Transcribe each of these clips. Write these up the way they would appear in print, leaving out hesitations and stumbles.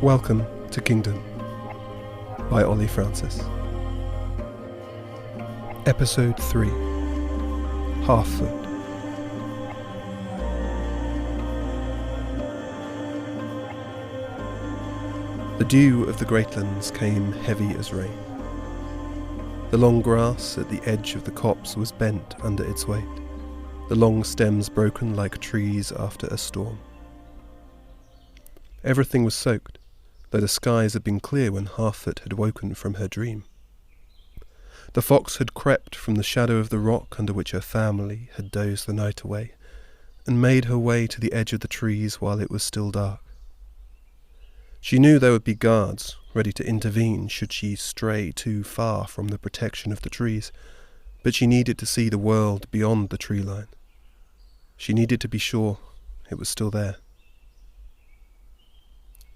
Welcome to Kingdom by Ollie Francis. Episode 3, Halfoot. The dew of the Greatlands came heavy as rain. The long grass at the edge of the copse was bent under its weight, the long stems broken like trees after a storm. Everything was soaked, though the skies had been clear when Halfoot had woken from her dream. The fox had crept from the shadow of the rock under which her family had dozed the night away, and made her way to the edge of the trees while it was still dark. She knew there would be guards ready to intervene should she stray too far from the protection of the trees, but she needed to see the world beyond the tree line. She needed to be sure it was still there.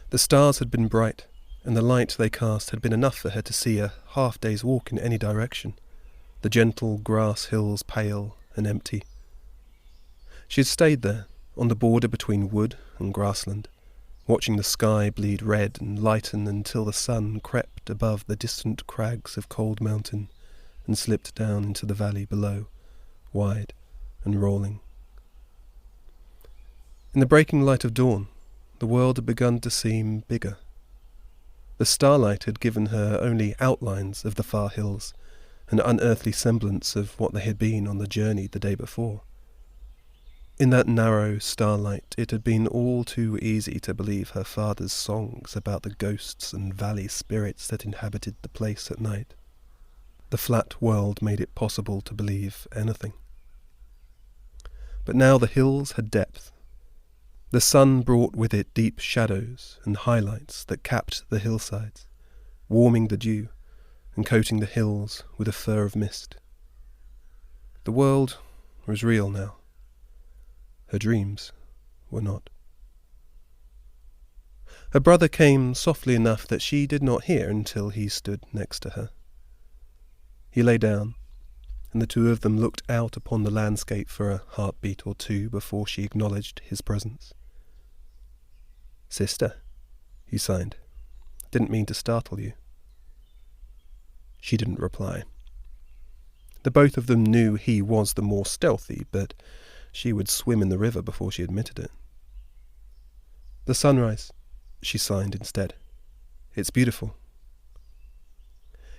The stars had been bright, and the light they cast had been enough for her to see a half-day's walk in any direction, the gentle grass hills pale and empty. She had stayed there, on the border between wood and grassland, watching the sky bleed red and lighten until the sun crept above the distant crags of Cold Mountain and slipped down into the valley below, wide and rolling. In the breaking light of dawn, the world had begun to seem bigger. The starlight had given her only outlines of the far hills, an unearthly semblance of what they had been on the journey the day before. In that narrow starlight it had been all too easy to believe her father's songs about the ghosts and valley spirits that inhabited the place at night. The flat world made it possible to believe anything. But now the hills had depth. The sun brought with it deep shadows and highlights that capped the hillsides, warming the dew and coating the hills with a fur of mist. The world was real now. Her dreams were not. Her brother came softly enough that she did not hear until he stood next to her. He lay down, and the two of them looked out upon the landscape for a heartbeat or two before she acknowledged his presence. "Sister," he signed. "Didn't mean to startle you." She didn't reply. The both of them knew he was the more stealthy, but she would swim in the river before she admitted it. "The sunrise," she signed instead. "It's beautiful."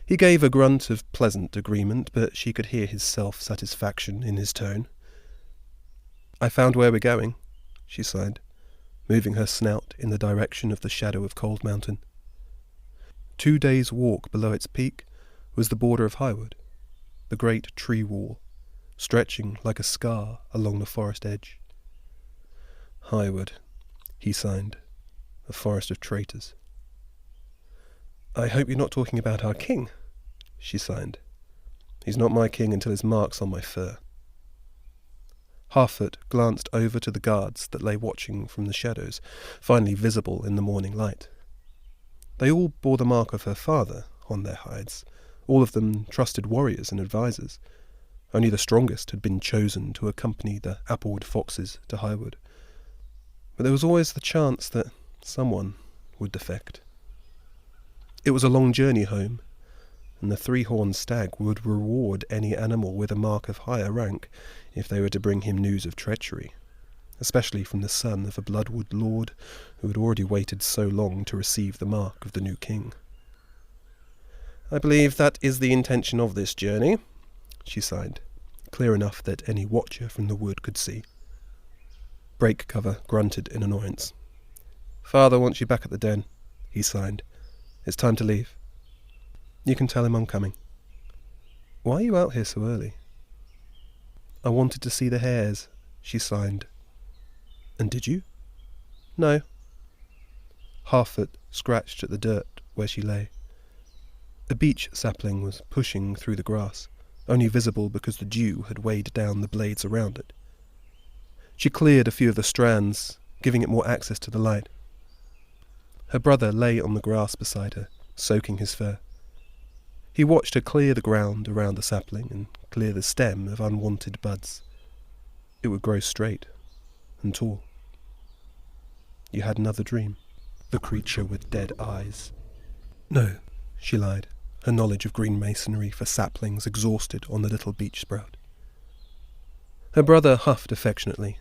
He gave a grunt of pleasant agreement, but she could hear his self-satisfaction in his tone. "I found where we're going," she sighed, moving her snout in the direction of the shadow of Cold Mountain. 2 days' walk below its peak was the border of Highwood, the great tree wall, stretching like a scar along the forest edge. "Highwood," he signed, "a forest of traitors." "I hope you're not talking about our king," she signed. "He's not my king until his mark's on my fur." Halfoot glanced over to the guards that lay watching from the shadows, finally visible in the morning light. They all bore the mark of her father on their hides, all of them trusted warriors and advisers. Only the strongest had been chosen to accompany the Applewood Foxes to Highwood. But there was always the chance that someone would defect. It was a long journey home, and the Threehorn Stag would reward any animal with a mark of higher rank if they were to bring him news of treachery, especially from the son of a bloodwood lord who had already waited so long to receive the mark of the new king. "I believe that is the intention of this journey," she sighed, clear enough that any watcher from the wood could see. Brake cover grunted in annoyance. "Father wants you back at the den," he signed. "It's time to leave." "You can tell him I'm coming." "Why are you out here so early?" "I wanted to see the hares," she signed. "And did you?" "No." Halfoot scratched at the dirt where she lay. A beech sapling was pushing through the grass, only visible because the dew had weighed down the blades around it. She cleared a few of the strands, giving it more access to the light. Her brother lay on the grass beside her, soaking his fur. He watched her clear the ground around the sapling and clear the stem of unwanted buds. It would grow straight and tall. "You had another dream?" the creature with dead eyes. No, she lied, her knowledge of green masonry for saplings exhausted on the little beech sprout. Her brother huffed affectionately,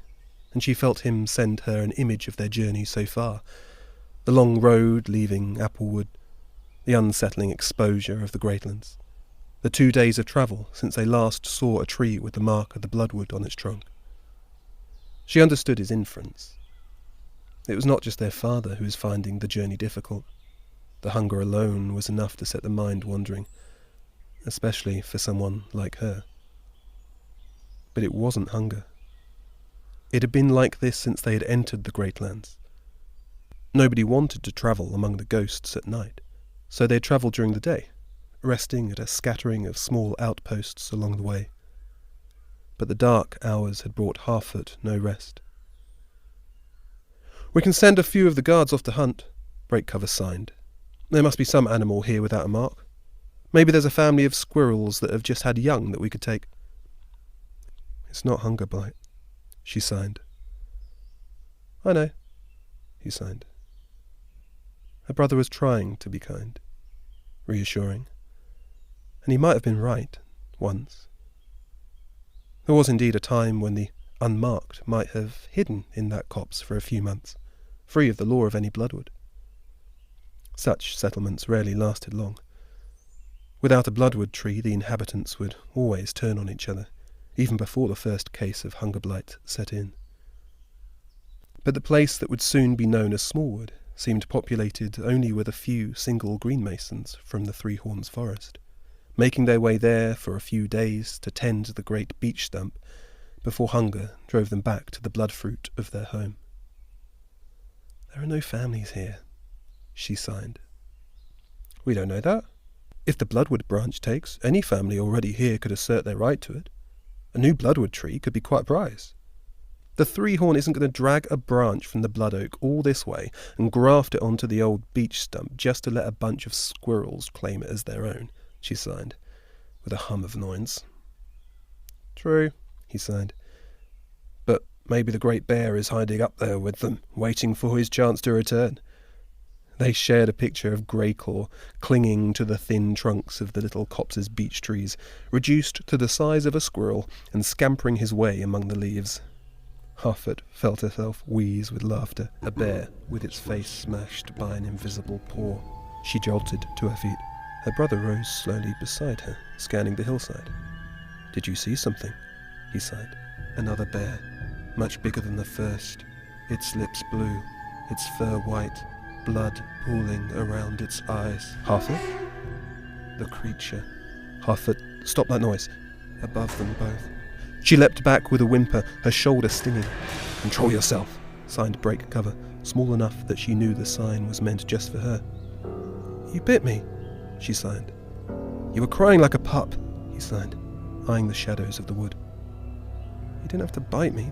and she felt him send her an image of their journey so far, the long road leaving Applewood, the unsettling exposure of the Greatlands, the 2 days of travel since they last saw a tree with the mark of the bloodwood on its trunk. She understood his inference. It was not just their father who was finding the journey difficult. The hunger alone was enough to set the mind wandering, especially for someone like her. But it wasn't hunger. It had been like this since they had entered the Greatlands. Nobody wanted to travel among the ghosts at night, so they had travelled during the day, resting at a scattering of small outposts along the way. But the dark hours had brought Halfoot no rest. "We can send a few of the guards off to hunt," Breakcover signed. "There must be some animal here without a mark. Maybe there's a family of squirrels that have just had young that we could take." "It's not hunger blight," she signed. "I know," he signed. Her brother was trying to be kind, reassuring, and he might have been right, once. There was indeed a time when the unmarked might have hidden in that copse for a few months, free of the law of any bloodwood. Such settlements rarely lasted long. Without a bloodwood tree, the inhabitants would always turn on each other, even before the first case of hunger blight set in. But the place that would soon be known as Smallwood seemed populated only with a few single green masons from the Threehorns forest, making their way there for a few days to tend the great beech stump before hunger drove them back to the bloodfruit of their home. "There are no families here," she signed. "We don't know that. If the bloodwood branch takes, any family already here could assert their right to it. A new bloodwood tree could be quite a prize. The Threehorn isn't going to drag a branch from the blood oak all this way and graft it onto the old beech stump just to let a bunch of squirrels claim it as their own," she signed, with a hum of annoyance. "True," he sighed. "But maybe the great bear is hiding up there with them, waiting for his chance to return." They shared a picture of Greyclaw clinging to the thin trunks of the little copse's beech trees, reduced to the size of a squirrel and scampering his way among the leaves. Halfoot felt herself wheeze with laughter. A bear with its face smashed by an invisible paw. She jolted to her feet. Her brother rose slowly beside her, scanning the hillside. "Did you see something?" he sighed. "Another bear, much bigger than the first. Its lips blue, its fur white, blood pooling around its eyes." "Halfoot?" "The creature." "Halfoot, stop that noise." Above them both. She leapt back with a whimper, her shoulder stinging. "Control yourself," signed Breakcover, small enough that she knew the sign was meant just for her. "You bit me," she signed. "You were crying like a pup," he signed, eyeing the shadows of the wood. "You didn't have to bite me."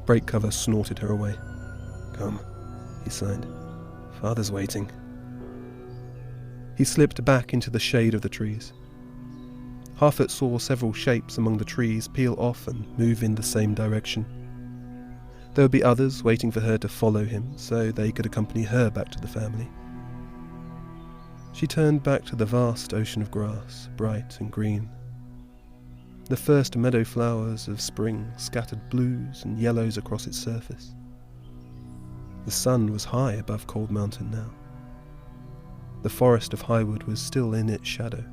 Breakcover snorted her away. "Come," he signed. "Father's waiting." He slipped back into the shade of the trees. Halfoot saw several shapes among the trees peel off and move in the same direction. There would be others waiting for her to follow him so they could accompany her back to the family. She turned back to the vast ocean of grass, bright and green. The first meadow flowers of spring scattered blues and yellows across its surface. The sun was high above Cold Mountain now. The forest of Highwood was still in its shadow,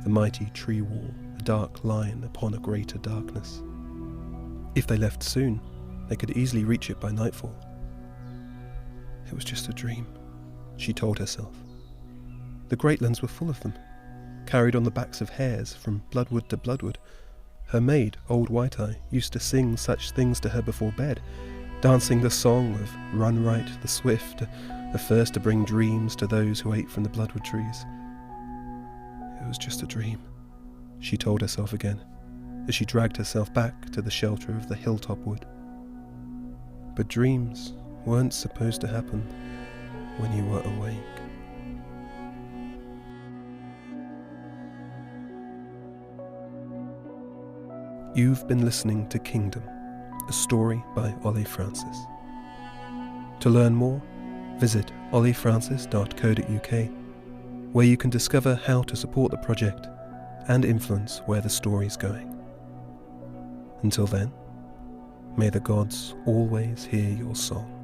the mighty tree wall, a dark line upon a greater darkness. If they left soon, they could easily reach it by nightfall. It was just a dream, she told herself. The Greatlands were full of them, carried on the backs of hares from bloodwood to bloodwood. Her maid, Old White-Eye, used to sing such things to her before bed, dancing the song of Run Right the Swift, the first to bring dreams to those who ate from the bloodwood trees. It was just a dream, she told herself again, as she dragged herself back to the shelter of the hilltop wood. But dreams weren't supposed to happen when you were awake. You've been listening to Kingdom, a story by Ollie Francis. To learn more, visit ollifrancis.co.uk, where you can discover how to support the project and influence where the story's going. Until then, may the gods always hear your song.